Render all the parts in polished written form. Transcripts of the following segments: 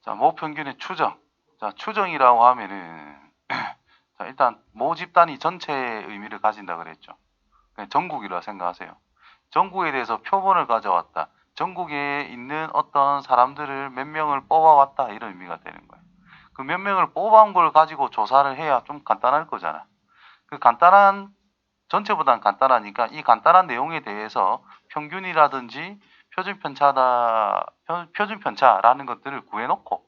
자, 모평균의 추정. 자, 추정이라고 하면은 자, 일단 모 집단이 전체의 의미를 가진다 그랬죠. 그냥 전국이라 생각하세요. 전국에 대해서 표본을 가져왔다. 전국에 있는 어떤 사람들을 몇 명을 뽑아왔다. 이런 의미가 되는 거예요. 그 몇 명을 뽑아온 걸 가지고 조사를 해야 좀 간단할 거잖아. 그 간단한, 전체보다는 간단하니까 이 간단한 내용에 대해서 평균이라든지 표준편차라는 것들을 구해놓고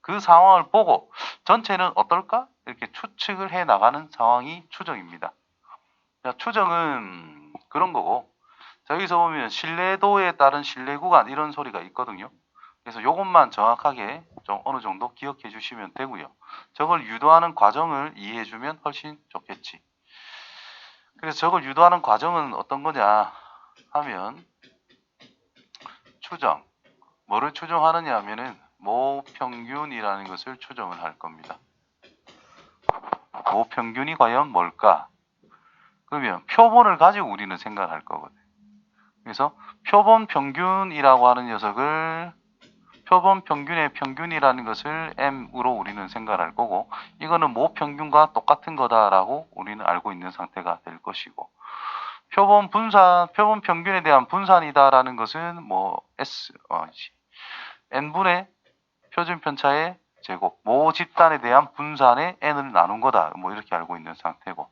그 상황을 보고 전체는 어떨까? 이렇게 추측을 해 나가는 상황이 추정입니다. 자, 추정은 그런 거고, 자, 여기서 보면 신뢰도에 따른 신뢰 구간 이런 소리가 있거든요. 그래서 이것만 정확하게 좀 어느 정도 기억해 주시면 되고요. 저걸 유도하는 과정을 이해해 주면 훨씬 좋겠지. 그래서 저걸 유도하는 과정은 어떤 거냐 하면 추정. 뭐를 추정하느냐 하면은 모평균이라는 것을 추정을 할 겁니다. 모평균이 과연 뭘까? 그러면 표본을 가지고 우리는 생각을 할 거거든. 그래서 표본 평균이라고 하는 녀석을 표본 평균의 평균이라는 것을 m으로 우리는 생각을 할 거고, 이거는 모평균과 똑같은 거다라고 우리는 알고 있는 상태가 될 것이고, 표본 평균에 대한 분산이다라는 것은 n분의 표준 편차의 제곱, 모 집단에 대한 분산의 n을 나눈 거다. 이렇게 알고 있는 상태고,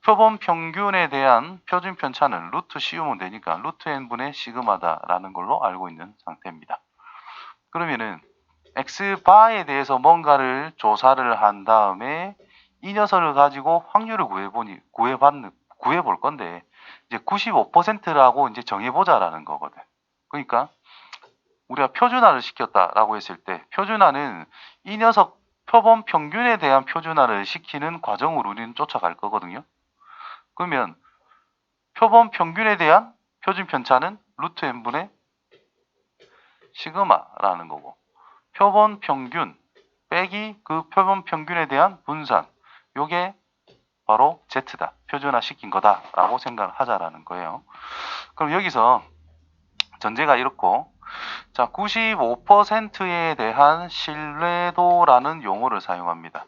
표본 평균에 대한 표준 편차는 루트 씌우면 되니까 루트 n분의 시그마다라는 걸로 알고 있는 상태입니다. 그러면은 x바에 대해서 뭔가를 조사를 한 다음에 이 녀석을 가지고 확률을 구해볼 건데, 이제 95%라고 이제 정해보자라는 거거든. 그러니까 우리가 표준화를 시켰다라고 했을 때, 표준화는 이 녀석 표본 평균에 대한 표준화를 시키는 과정으로 우리는 쫓아갈 거거든요. 그러면 표본 평균에 대한 표준 편차는 루트 n분의 시그마라는 거고, 표본 평균 빼기 그 표본 평균에 대한 분산, 요게 바로 Z다. 표준화 시킨 거다라고 생각을 하자라는 거예요. 그럼 여기서 전제가 이렇고, 자, 95%에 대한 신뢰도라는 용어를 사용합니다.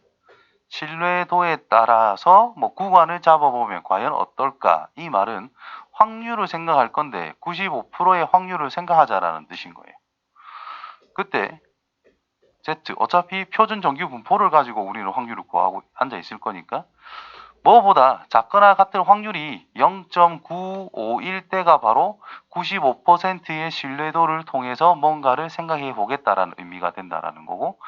신뢰도에 따라서 구간을 잡아보면 과연 어떨까? 이 말은 확률을 생각할 건데 95%의 확률을 생각하자라는 뜻인 거예요. 그때 Z, 어차피 표준 정규 분포를 가지고 우리는 확률을 구하고 앉아 있을 거니까 뭐보다 작거나 같은 확률이 0.951대가 바로 95%의 신뢰도를 통해서 뭔가를 생각해 보겠다라는 의미가 된다라는 거고,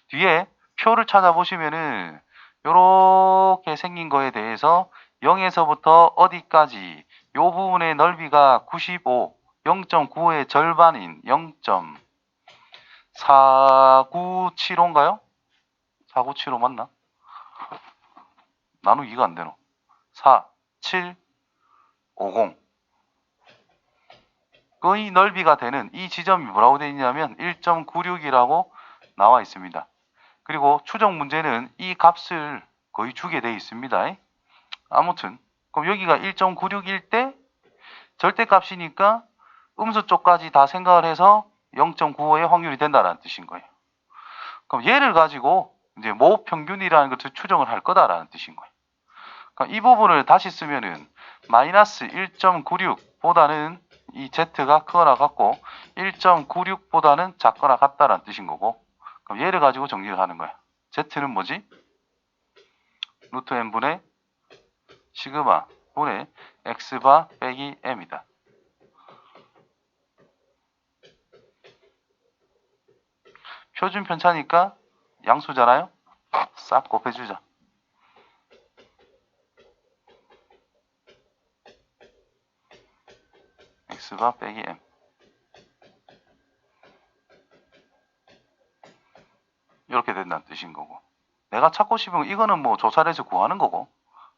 뒤에 표를 찾아보시면은 이렇게 생긴 거에 대해서 0에서부터 어디까지 요 부분의 넓이가 95, 0.95의 절반인 0.4975인가요? 4975 맞나? 나누기가 안 되노. 4, 7, 50. 이 넓이가 되는 이 지점이 뭐라고 되어 있냐면 1.96이라고 나와 있습니다. 그리고 추정 문제는 이 값을 거의 주게 되어 있습니다. 아무튼 그럼 여기가 1.96일 때 절대값이니까 음수 쪽까지 다 생각을 해서 0.95의 확률이 된다는 뜻인 거예요. 그럼 얘를 가지고 이제 모평균이라는 것을 추정을 할 거다라는 뜻인 거예요. 그럼 이 부분을 다시 쓰면은 마이너스 1.96보다는 이 z가 크거나 같고 1.96보다는 작거나 같다라는 뜻인 거고, 그럼 얘를 가지고 정리를 하는 거야. z는 뭐지? 루트 n분의 시그마 분의 x바 빼기 m이다. 표준 편차니까 양수잖아요. 싹 곱해주자. x바 빼기 m. 이렇게 된다는 뜻인 거고, 내가 찾고 싶은 건 이거는 조사를 해서 구하는 거고,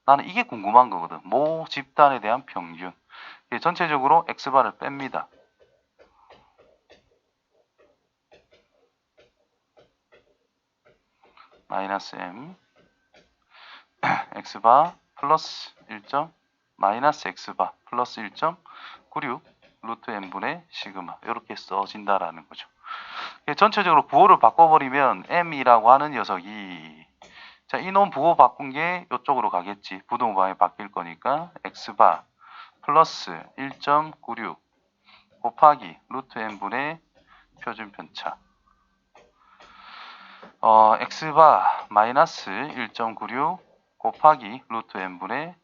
나는 이게 궁금한 거거든. 모 집단에 대한 평균. 전체적으로 x바를 뺍니다. 마이너스 m x바 플러스 1점 마이너스 x바 플러스 1.96 루트 n분의 시그마, 이렇게 써진다라는 거죠. 전체적으로 부호를 바꿔버리면 m이라고 하는 녀석이, 자, 이놈 부호 바꾼 게 이쪽으로 가겠지. 부동방에 바뀔 거니까 x바 플러스 1.96 곱하기 루트 n분의 표준 편차, x바 마이너스 1.96 곱하기 루트 n분의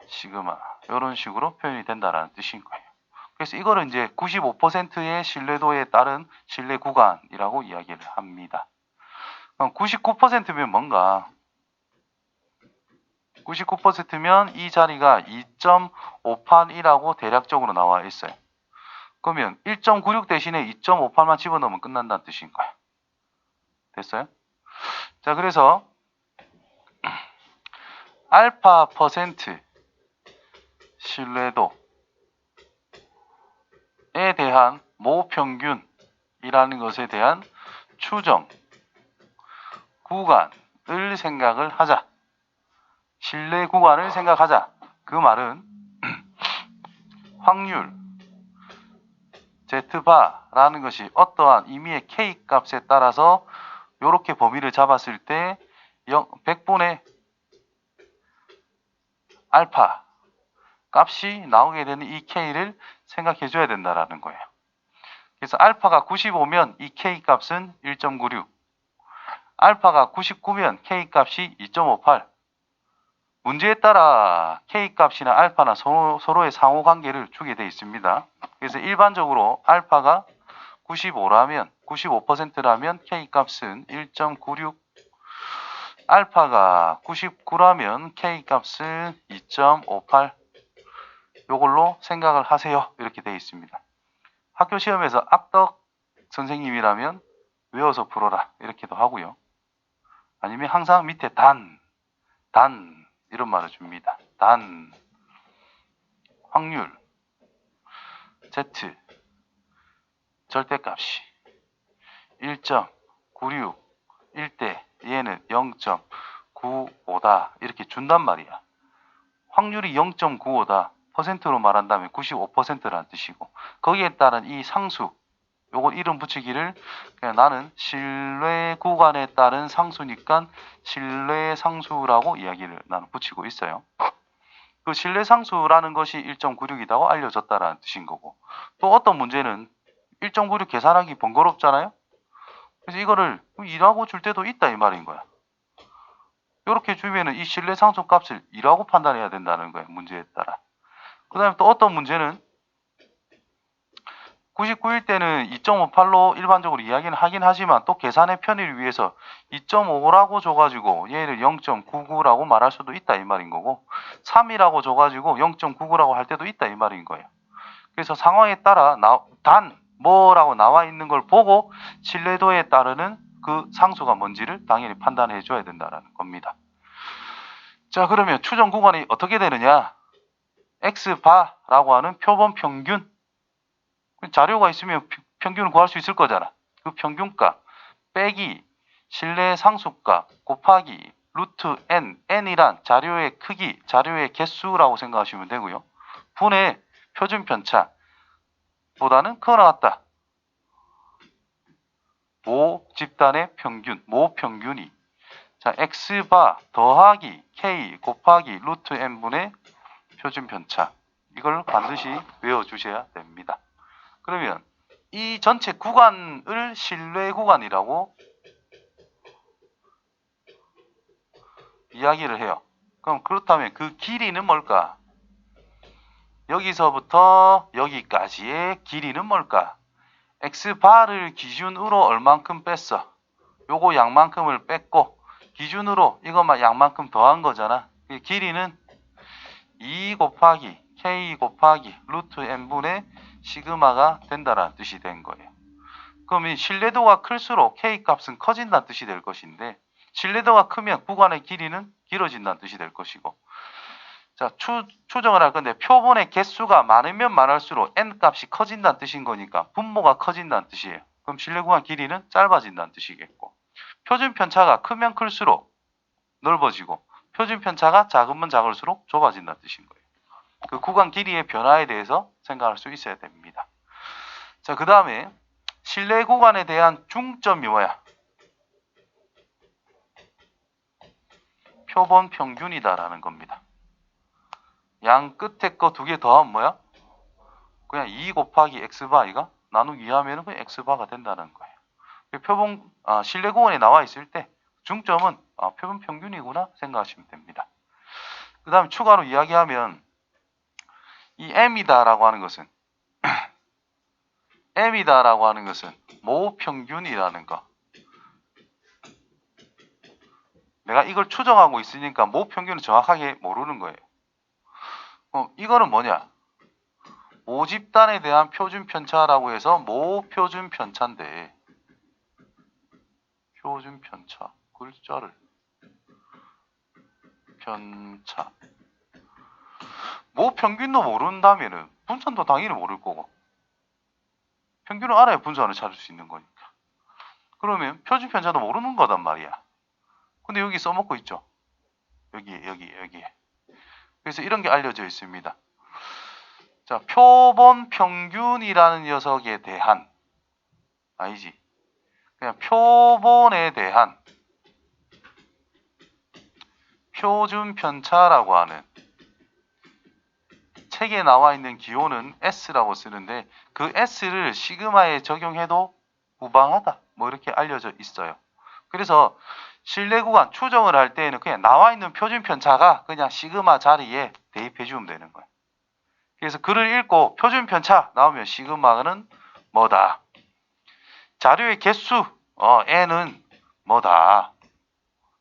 시그마, 이런 식으로 표현이 된다라는 뜻인 거예요. 그래서 이거를 이제 95%의 신뢰도에 따른 신뢰 구간이라고 이야기를 합니다. 99%면 뭔가? 99%면 이 자리가 2.58이라고 대략적으로 나와 있어요. 그러면 1.96 대신에 2.58만 집어넣으면 끝난다는 뜻인 거예요. 됐어요? 자, 그래서 알파 퍼센트 신뢰도에 대한 모평균이라는 것에 대한 추정 구간을 생각을 하자. 신뢰 구간을 생각하자. 그 말은 확률 Z바라는 것이 어떠한 임의의 K 값에 따라서 이렇게 범위를 잡았을 때 100분의 알파 값이 나오게 되는 이 K를 생각해 줘야 된다라는 거예요. 그래서 알파가 95면 이 K 값은 1.96, 알파가 99면 K 값이 2.58. 문제에 따라 K 값이나 알파나 서로의 상호 관계를 주게 되어 있습니다. 그래서 일반적으로 알파가 95%라면 K 값은 1.96, 알파가 99라면 K 값은 2.58, 요걸로 생각을 하세요. 이렇게 되어 있습니다. 학교 시험에서 악덕 선생님이라면 외워서 풀어라 이렇게도 하고요. 아니면 항상 밑에 단 이런 말을 줍니다. 단 확률 Z 절대값이 1.96 1대 얘는 0.95다 이렇게 준단 말이야. 확률이 0.95다 퍼센트로 말한다면 95%라는 뜻이고, 거기에 따른 이 상수, 요걸 이름 붙이기를 그냥 나는 신뢰 구간에 따른 상수니까 신뢰 상수라고 이야기를 나는 붙이고 있어요. 그 신뢰 상수라는 것이 1.96이라고 알려졌다라는 뜻인 거고, 또 어떤 문제는 1.96 계산하기 번거롭잖아요. 그래서 이거를 2라고 줄 때도 있다 이 말인 거야. 이렇게 주면은 이 신뢰 상수 값을 2라고 판단해야 된다는 거예요. 문제에 따라. 그 다음에 또 어떤 문제는 99일 때는 2.58로 일반적으로 이야기는 하긴 하지만 또 계산의 편의를 위해서 2.5라고 줘가지고 얘를 0.99라고 말할 수도 있다 이 말인 거고, 3이라고 줘가지고 0.99라고 할 때도 있다 이 말인 거예요. 그래서 상황에 따라 단 뭐라고 나와 있는 걸 보고 신뢰도에 따르는 그 상수가 뭔지를 당연히 판단해 줘야 된다는 겁니다. 자, 그러면 추정 구간이 어떻게 되느냐? X바라고 하는 표본 평균, 자료가 있으면 평균을 구할 수 있을 거잖아. 그 평균값 빼기 신뢰 상수값 곱하기 루트 n이란 자료의 크기, 자료의 개수라고 생각하시면 되고요. 분의 표준 편차 보다는 크거나 같다. 모 집단의 평균, 모 평균이, 자, x바 더하기 k 곱하기 루트 n분의 표준 편차, 이걸 반드시 외워주셔야 됩니다. 그러면 이 전체 구간을 신뢰 구간이라고 이야기를 해요. 그럼 그렇다면 그 길이는 뭘까? 여기서부터 여기까지의 길이는 뭘까? x바를 기준으로 얼만큼 뺐어? 요거 양만큼을 뺐고 기준으로 이것만 양만큼 더한 거잖아. 길이는 2 곱하기 k 곱하기 루트 n분의 시그마가 된다라는 뜻이 된 거예요. 그럼 이 신뢰도가 클수록 k 값은 커진다는 뜻이 될 것인데, 신뢰도가 크면 구간의 길이는 길어진다는 뜻이 될 것이고, 자, 추정을 할 건데 표본의 개수가 많으면 많을수록 n 값이 커진다는 뜻인 거니까 분모가 커진다는 뜻이에요. 그럼 신뢰 구간 길이는 짧아진다는 뜻이겠고, 표준 편차가 크면 클수록 넓어지고 표준 편차가 작으면 작을수록 좁아진다는 뜻인 거예요. 그 구간 길이의 변화에 대해서 생각할 수 있어야 됩니다. 자, 그 다음에 실내 구간에 대한 중점이 뭐야? 표본 평균이다라는 겁니다. 양 끝에 거 두 개 더하면 뭐야? 그냥 2 곱하기 x바이가 나누기 2하면 그냥 x바가 된다는 거예요. 실내 구간에 나와 있을 때 중점은 표본 평균이구나 생각하시면 됩니다. 그 다음에 추가로 이야기하면 이 m이다라고 하는 것은 m이다라고 하는 것은 모 평균이라는 거. 내가 이걸 추정하고 있으니까 모 평균은 정확하게 모르는 거예요. 이거는 뭐냐? 모집단에 대한 표준 편차라고 해서 모 표준 편차인데 표준 편차 글자를 편차 모 평균도 모른다면은 분산도 당연히 모를 거고 평균을 알아야 분산을 찾을 수 있는 거니까. 그러면 표준 편차도 모르는 거단 말이야. 근데 여기 써먹고 있죠. 여기에. 그래서 이런 게 알려져 있습니다. 자, 표본 평균이라는 녀석에 대한 아니지. 그냥 표본에 대한 표준 편차라고 하는 책에 나와 있는 기호는 S라고 쓰는데 그 S를 시그마에 적용해도 무방하다. 뭐 이렇게 알려져 있어요. 그래서 실내 구간 추정을 할 때에는 그냥 나와 있는 표준 편차가 그냥 시그마 자리에 대입해 주면 되는 거예요. 그래서 글을 읽고 표준 편차 나오면 시그마는 뭐다. 자료의 개수 n은 뭐다.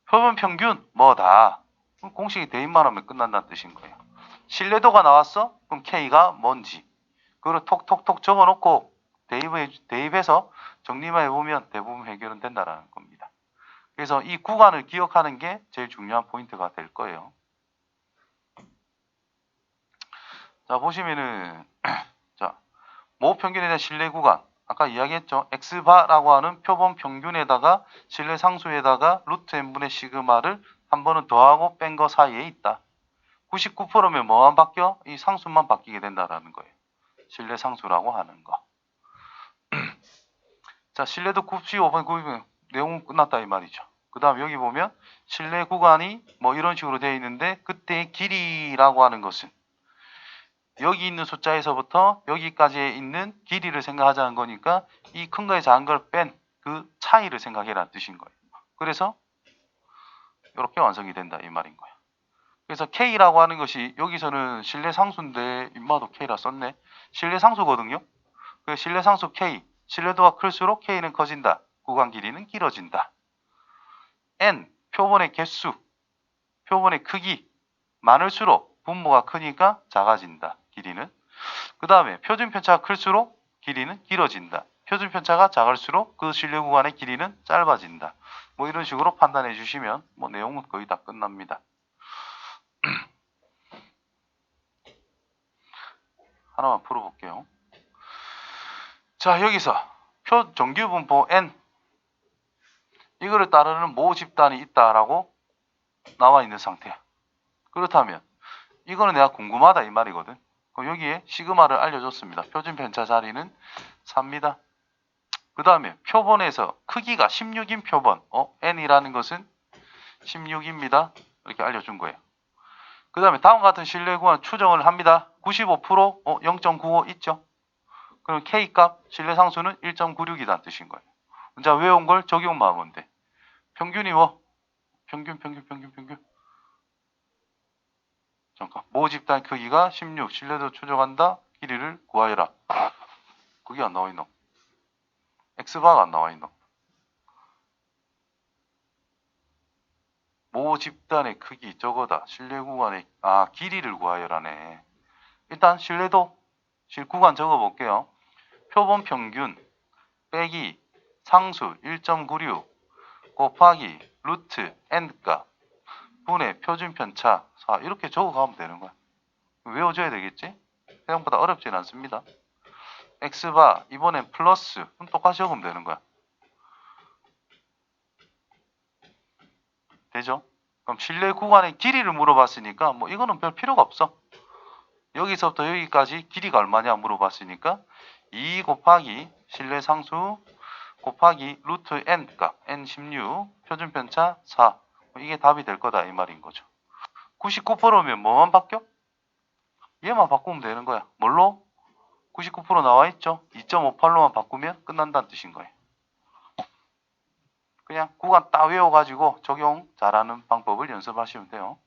표본 평균 뭐다. 공식이 대입만 하면 끝난다는 뜻인 거예요. 신뢰도가 나왔어? 그럼 K가 뭔지. 그걸 톡톡톡 적어놓고 대입해서 정리만 해보면 대부분 해결은 된다는 겁니다. 그래서 이 구간을 기억하는 게 제일 중요한 포인트가 될 거예요. 자, 보시면은 자, 모 평균에 대한 신뢰 구간. 아까 이야기했죠. x바라고 하는 표본 평균에다가 신뢰 상수에다가 루트 n분의 시그마를 한 번은 더하고 뺀 거 사이에 있다. 99%면 뭐만 바뀌어? 이 상수만 바뀌게 된다라는 거예요. 신뢰 상수라고 하는 거. 자, 신뢰도 95번 9이면 내용은 끝났다 이 말이죠. 그 다음 여기 보면 신뢰 구간이 뭐 이런 식으로 되어 있는데 그때의 길이라고 하는 것은 여기 있는 숫자에서부터 여기까지 있는 길이를 생각하자는 거니까 이 큰 거에 작은 걸 뺀 그 차이를 생각해라는 뜻인 거예요. 그래서 이렇게 완성이 된다 이 말인 거예요. 그래서 K라고 하는 것이 여기서는 신뢰 상수인데 임마도 K라 썼네. 신뢰 상수거든요. 그 신뢰 상수 K, 신뢰도가 클수록 K는 커진다. 구간 길이는 길어진다. N, 표본의 개수, 표본의 크기 많을수록 분모가 크니까 작아진다. 길이는. 그 다음에 표준 편차가 클수록 길이는 길어진다. 표준 편차가 작을수록 그 신뢰 구간의 길이는 짧아진다. 뭐 이런 식으로 판단해 주시면 뭐 내용은 거의 다 끝납니다. 하나만 풀어볼게요. 자, 여기서 정규분포 N 이거를 따르는 모 집단이 있다라고 나와 있는 상태야. 그렇다면 이거는 내가 궁금하다 이 말이거든. 그럼 여기에 시그마를 알려줬습니다. 표준 편차 자리는 4입니다. 그 다음에 표본에서 크기가 16인 표본 N이라는 것은 16입니다. 이렇게 알려준 거예요. 그 다음에 다음과 같은 신뢰 구간 추정을 합니다. 95% 0.95 있죠. 그럼 K값 신뢰 상수는 1.96이라는 뜻인 거예요. 자, 외운 걸 적용만 하면 돼. 평균이 뭐? 평균. 잠깐. 모 집단 크기가 16. 신뢰도 추정한다. 길이를 구하여라. 그게 안 나와 있노? X바가 안 나와 있노? 모 집단의 크기 저거다. 신뢰 구간의 길이를 구하여라네. 일단 신뢰도 구간 적어 볼게요. 표본 평균 빼기 상수 1.96 곱하기 루트 n값 분의 표준 편차 4 이렇게 적어가면 되는 거야. 외워줘야 되겠지? 생각보다 어렵진 않습니다. x바 이번엔 플러스 똑같이 적으면 되는 거야. 되죠? 그럼 신뢰 구간의 길이를 물어봤으니까 뭐 이거는 별 필요가 없어. 여기서부터 여기까지 길이가 얼마냐 물어봤으니까 2 곱하기 실내상수 곱하기 루트 n 값 n16 표준편차 4 이게 답이 될 거다 이 말인 거죠. 99%면 뭐만 바뀌어? 얘만 바꾸면 되는 거야. 뭘로? 99% 나와 있죠? 2.58로만 바꾸면 끝난다는 뜻인 거예요. 그냥 구간 딱 외워가지고 적용 잘하는 방법을 연습하시면 돼요.